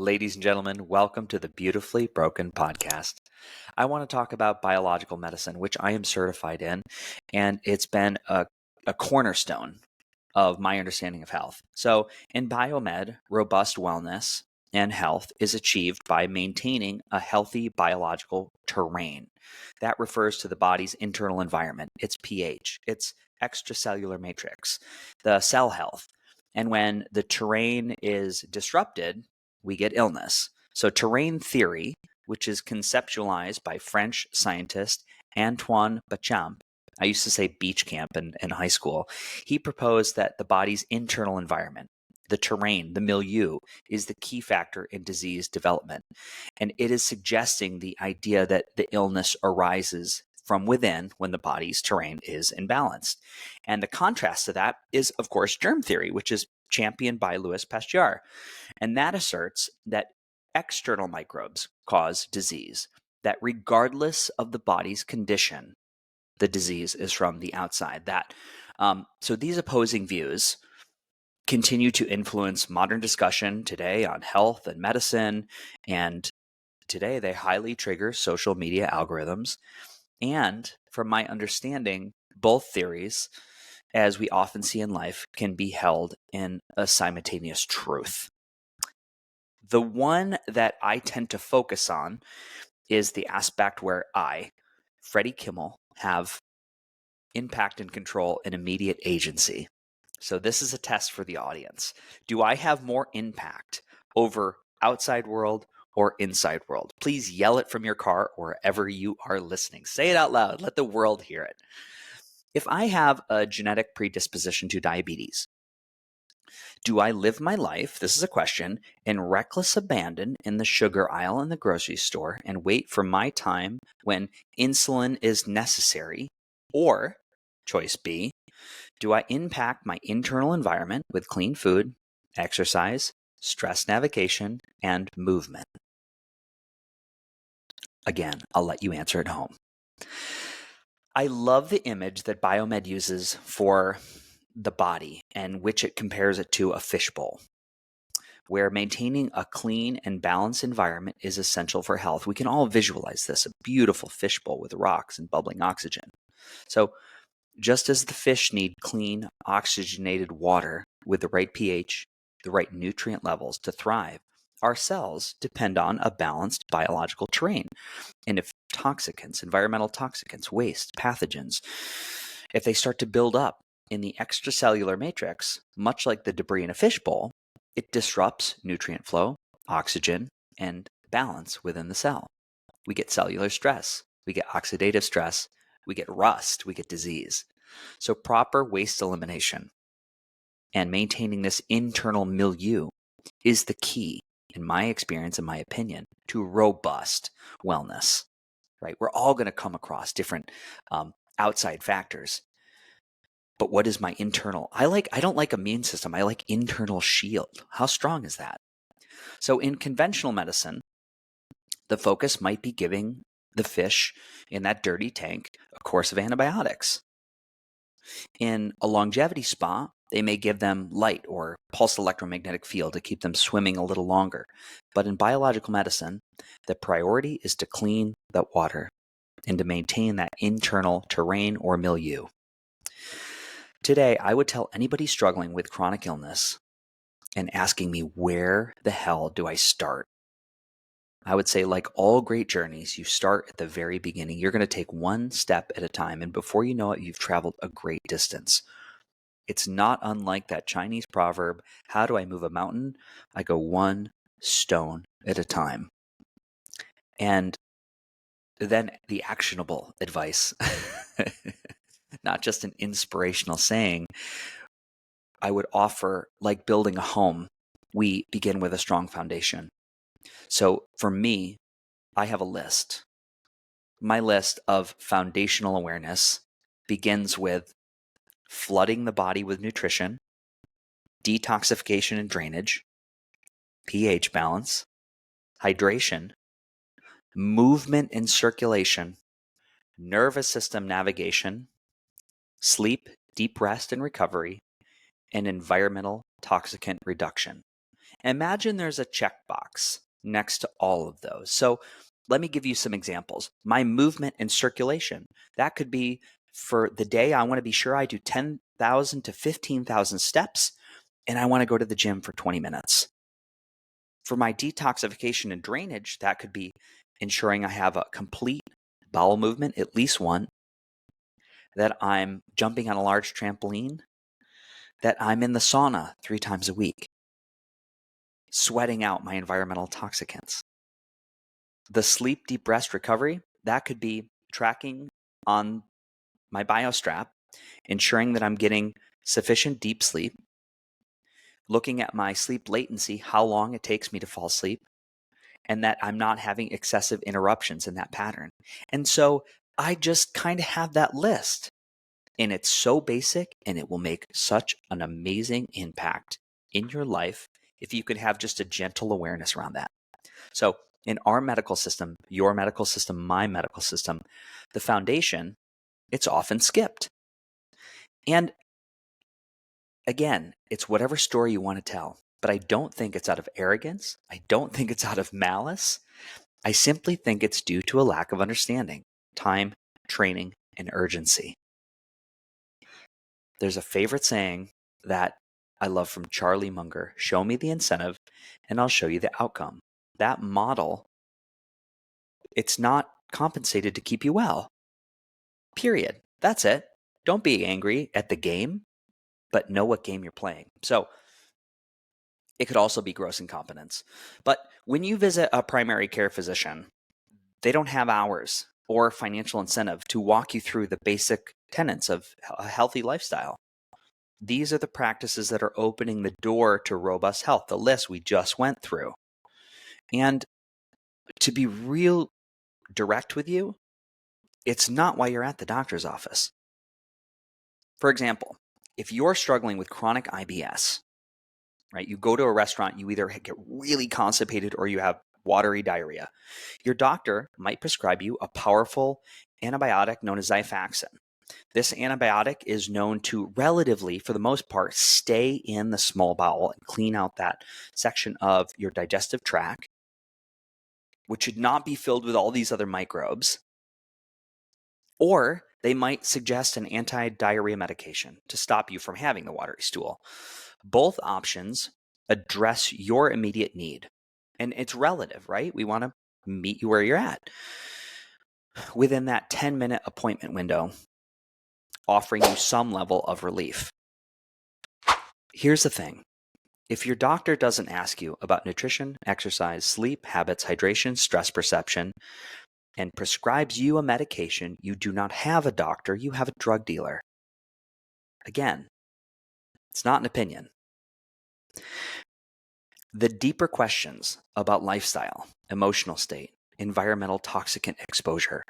Ladies and gentlemen, welcome to the Beautifully Broken podcast. I want to talk about biological medicine, which I am certified in, and it's been a cornerstone of my understanding of health. So, in biomed, robust wellness and health is achieved by maintaining a healthy biological terrain. That refers to the body's internal environment, its pH, its extracellular matrix, the cell health. And when the terrain is disrupted, we get illness. So, terrain theory, which is conceptualized by French scientist Antoine Béchamp, I used to say beach camp in high school. He proposed that the body's internal environment, the terrain, the milieu, is the key factor in disease development. And it is suggesting the idea that the illness arises from within when the body's terrain is imbalanced. And the contrast to that is, of course, germ theory, which is championed by Louis Pasteur. And that asserts that external microbes cause disease, that regardless of the body's condition, the disease is from the outside. So these opposing views continue to influence modern discussion today on health and medicine, and today they highly trigger social media algorithms. And from my understanding, both theories, as we often see in life, can be held in a simultaneous truth. The one that I tend to focus on is the aspect where I, Freddie Kimmel, have impact and control and immediate agency. So this is a test for the audience. Do I have more impact over outside world or inside world? Please yell it from your car or wherever you are listening. Say it out loud. Let the world hear it. If I have a genetic predisposition to diabetes, do I live my life, this is a question, in reckless abandon in the sugar aisle in the grocery store and wait for my time when insulin is necessary? Or, choice B, do I impact my internal environment with clean food, exercise, stress navigation, and movement? Again, I'll let you answer at home. I love the image that biomed uses for the body and which it compares it to a fishbowl, where maintaining a clean and balanced environment is essential for health. We can all visualize this, a beautiful fishbowl with rocks and bubbling oxygen. So just as the fish need clean, oxygenated water with the right pH, the right nutrient levels to thrive, our cells depend on a balanced biological terrain. And if toxicants, environmental toxicants, waste, pathogens, if they start to build up in the extracellular matrix, much like the debris in a fishbowl, it disrupts nutrient flow, oxygen, and balance within the cell. We get cellular stress, we get oxidative stress, we get rust, we get disease. So proper waste elimination and maintaining this internal milieu is the key, in my experience, in my opinion, to robust wellness, right? We're all going to come across different outside factors. But what is my internal? I don't like immune system. I like internal shield. How strong is that? So in conventional medicine, the focus might be giving the fish in that dirty tank a course of antibiotics. In a longevity spa, they may give them light or pulsed electromagnetic field to keep them swimming a little longer. But in biological medicine, the priority is to clean the water and to maintain that internal terrain or milieu. Today, I would tell anybody struggling with chronic illness and asking me, where the hell do I start? I would say, like all great journeys, you start at the very beginning. You're going to take one step at a time, and before you know it, you've traveled a great distance. It's not unlike that Chinese proverb, how do I move a mountain? I go one stone at a time. And then the actionable advice, not just an inspirational saying, I would offer, like building a home, we begin with a strong foundation. So for me, I have a list. My list of foundational awareness begins with flooding the body with nutrition, detoxification and drainage, pH balance, hydration, movement and circulation, nervous system navigation, sleep, deep rest and recovery, and environmental toxicant reduction. Imagine there's a checkbox next to all of those. So let me give you some examples. My movement and circulation, that could be for the day, I want to be sure I do 10,000 to 15,000 steps, and I want to go to the gym for 20 minutes. For my detoxification and drainage, that could be ensuring I have a complete bowel movement, at least one, that I'm jumping on a large trampoline, that I'm in the sauna 3 times a week, sweating out my environmental toxicants. The sleep deep rest recovery, that could be tracking on my BioStrap, ensuring that I'm getting sufficient deep sleep, looking at my sleep latency, how long it takes me to fall asleep, and that I'm not having excessive interruptions in that pattern. And so I just kind of have that list, and it's so basic, and it will make such an amazing impact in your life if you could have just a gentle awareness around that. So in our medical system, your medical system, my medical system, the foundation, it's often skipped. And again, it's whatever story you want to tell, but I don't think it's out of arrogance. I don't think it's out of malice. I simply think it's due to a lack of understanding, time, training, and urgency. There's a favorite saying that I love from Charlie Munger: show me the incentive and I'll show you the outcome. That model, it's not compensated to keep you well. Period. That's it. Don't be angry at the game, but know what game you're playing. So it could also be gross incompetence. But when you visit a primary care physician, they don't have hours or financial incentive to walk you through the basic tenets of a healthy lifestyle. These are the practices that are opening the door to robust health, the list we just went through. And to be real direct with you, it's not why you're at the doctor's office. For example, if you're struggling with chronic IBS, right, you go to a restaurant, you either get really constipated or you have watery diarrhea. Your doctor might prescribe you a powerful antibiotic known as Xifaxan. This antibiotic is known to relatively, for the most part, stay in the small bowel and clean out that section of your digestive tract, which should not be filled with all these other microbes. Or they might suggest an anti-diarrhea medication to stop you from having the watery stool. Both options address your immediate need. And it's relative, right? We want to meet you where you're at within that 10-minute appointment window, offering you some level of relief. Here's the thing. If your doctor doesn't ask you about nutrition, exercise, sleep, habits, hydration, stress perception, and prescribes you a medication, you do not have a doctor, you have a drug dealer. Again, it's not an opinion. The deeper questions about lifestyle, emotional state, environmental toxicant exposure,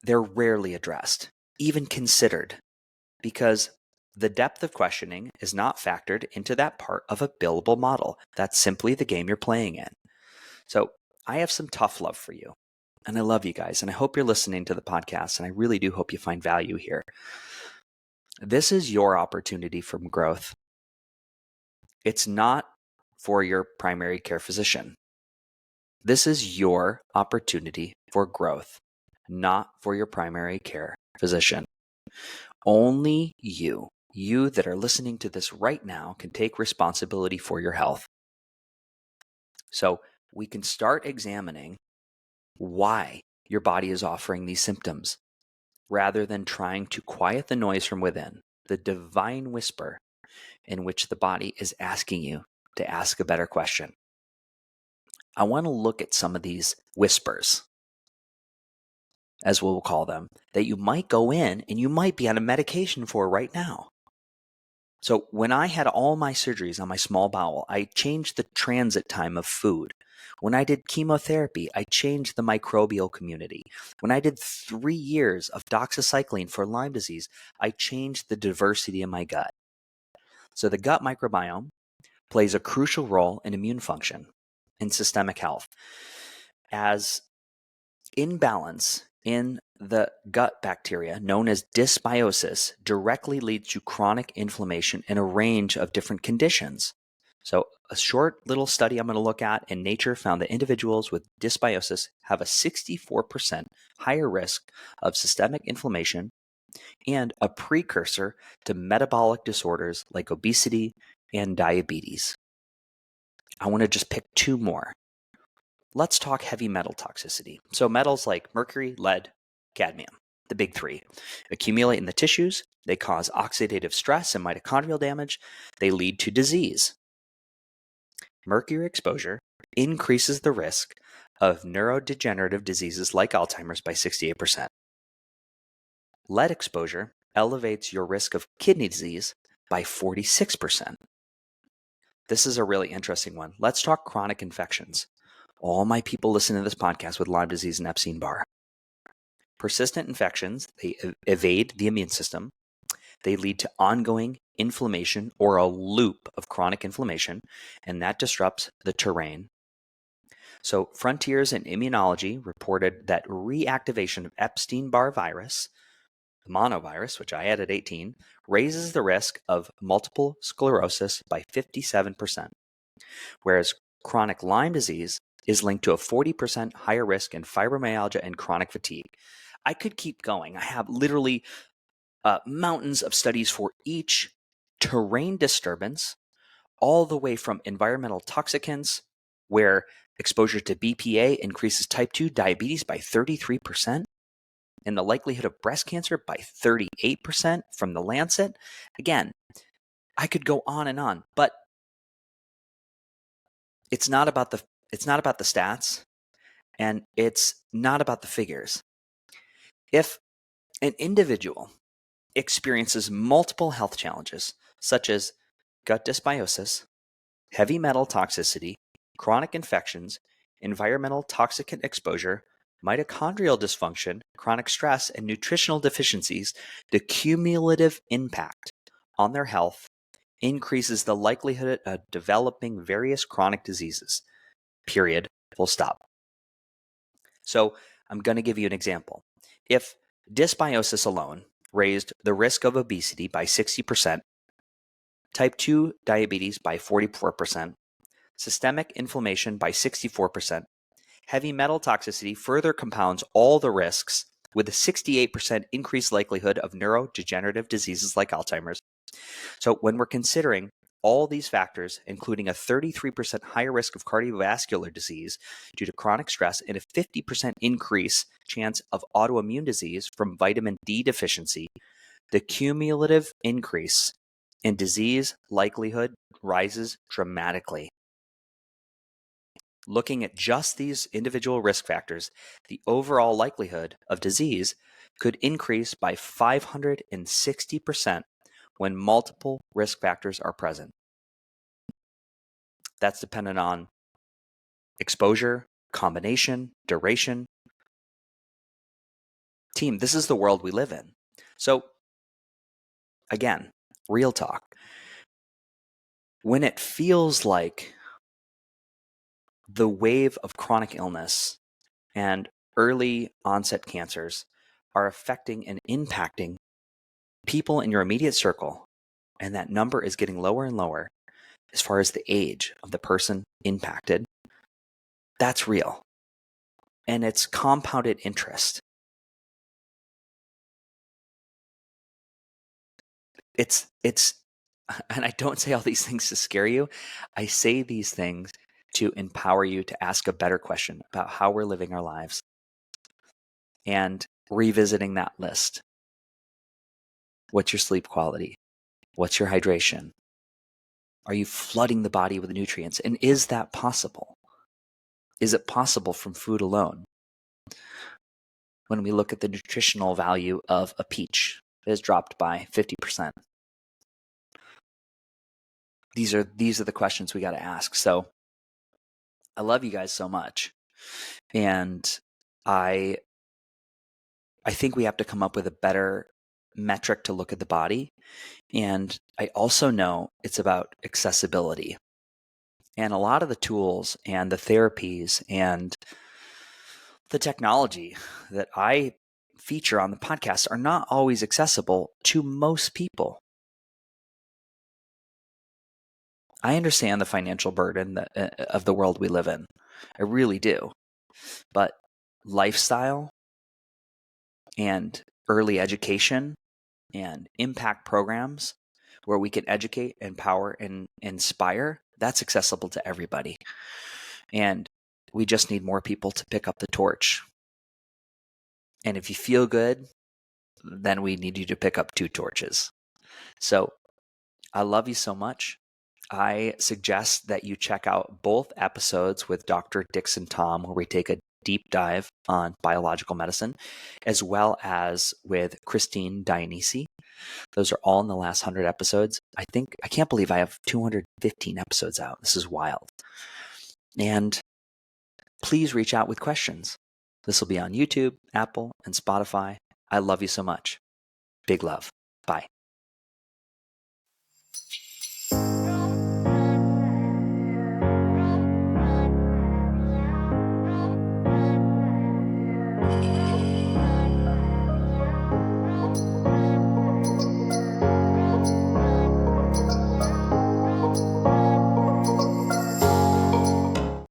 they're rarely addressed, even considered, because the depth of questioning is not factored into that part of a billable model. That's simply the game you're playing in. So I have some tough love for you, and I love you guys, and I hope you're listening to the podcast, and I really do hope you find value here. This is your opportunity for growth. It's not for your primary care physician. This is your opportunity for growth, not for your primary care physician. Only you that are listening to this right now, can take responsibility for your health. So we can start examining why your body is offering these symptoms, rather than trying to quiet the noise from within, the divine whisper in which the body is asking you to ask a better question. I want to look at some of these whispers, as we'll call them, that you might go in and you might be on a medication for right now. So when I had all my surgeries on my small bowel, I changed the transit time of food. When I did chemotherapy, I changed the microbial community. When I did 3 years of doxycycline for Lyme disease, I changed the diversity in my gut. So the gut microbiome plays a crucial role in immune function and systemic health. As imbalance in the gut bacteria, known as dysbiosis, directly leads to chronic inflammation in a range of different conditions. So a short little study I'm going to look at in Nature found that individuals with dysbiosis have a 64% higher risk of systemic inflammation and a precursor to metabolic disorders like obesity and diabetes. I want to just pick two more. Let's talk heavy metal toxicity. So metals like mercury, lead, cadmium, the big three, accumulate in the tissues. They cause oxidative stress and mitochondrial damage. They lead to disease. Mercury exposure increases the risk of neurodegenerative diseases like Alzheimer's by 68%. Lead exposure elevates your risk of kidney disease by 46%. This is a really interesting one. Let's talk chronic infections. All my people listening to this podcast with Lyme disease and Epstein-Barr. Persistent infections, they evade the immune system. They lead to ongoing inflammation or a loop of chronic inflammation, and that disrupts the terrain. So Frontiers in Immunology reported that reactivation of Epstein-Barr virus, the monovirus, which I had at 18, raises the risk of multiple sclerosis by 57%, whereas chronic Lyme disease is linked to a 40% higher risk in fibromyalgia and chronic fatigue. I could keep going. I have literally mountains of studies for each terrain disturbance, all the way from environmental toxicants, where exposure to BPA increases type 2 diabetes by 33%, and the likelihood of breast cancer by 38% from the Lancet. Again, I could go on, but it's not about the stats, and it's not about the figures. If an individual experiences multiple health challenges, such as gut dysbiosis, heavy metal toxicity, chronic infections, environmental toxicant exposure, mitochondrial dysfunction, chronic stress, and nutritional deficiencies, the cumulative impact on their health increases the likelihood of developing various chronic diseases. Period. Full stop. So I'm going to give you an example. If dysbiosis alone raised the risk of obesity by 60%, type 2 diabetes by 44%, systemic inflammation by 64%, heavy metal toxicity further compounds all the risks with a 68% increased likelihood of neurodegenerative diseases like Alzheimer's. So when we're considering all these factors, including a 33% higher risk of cardiovascular disease due to chronic stress and a 50% increase chance of autoimmune disease from vitamin D deficiency, the cumulative increase in disease likelihood rises dramatically. Looking at just these individual risk factors, the overall likelihood of disease could increase by 560% when multiple risk factors are present. That's dependent on exposure, combination, duration. Team, this is the world we live in. So again, real talk. When it feels like the wave of chronic illness and early onset cancers are affecting and impacting people in your immediate circle, and that number is getting lower and lower as far as the age of the person impacted, that's real. And it's compounded interest. It's, and I don't say all these things to scare you. I say these things to empower you to ask a better question about how we're living our lives and revisiting that list. What's your sleep quality? What's your hydration? Are you flooding the body with nutrients? And is that possible? Is it possible from food alone? When we look at the nutritional value of a peach, it has dropped by 50%. These are the questions we got to ask. So I love you guys so much. And I think we have to come up with a better metric to look at the body. And I also know it's about accessibility. And a lot of the tools and the therapies and the technology that I feature on the podcast are not always accessible to most people. I understand the financial burden of the world we live in. I really do. But lifestyle and early education and impact programs where we can educate, empower, and inspire, that's accessible to everybody. And we just need more people to pick up the torch. And if you feel good, then we need you to pick up 2 torches. So I love you so much. I suggest that you check out both episodes with Dr. Dixon Tom, where we take a deep dive on biological medicine, as well as with Christine Dionysi. Those are all in the last 100 episodes. I can't believe I have 215 episodes out. This is wild. And please reach out with questions. This will be on YouTube, Apple, and Spotify. I love you so much. Big love. Bye.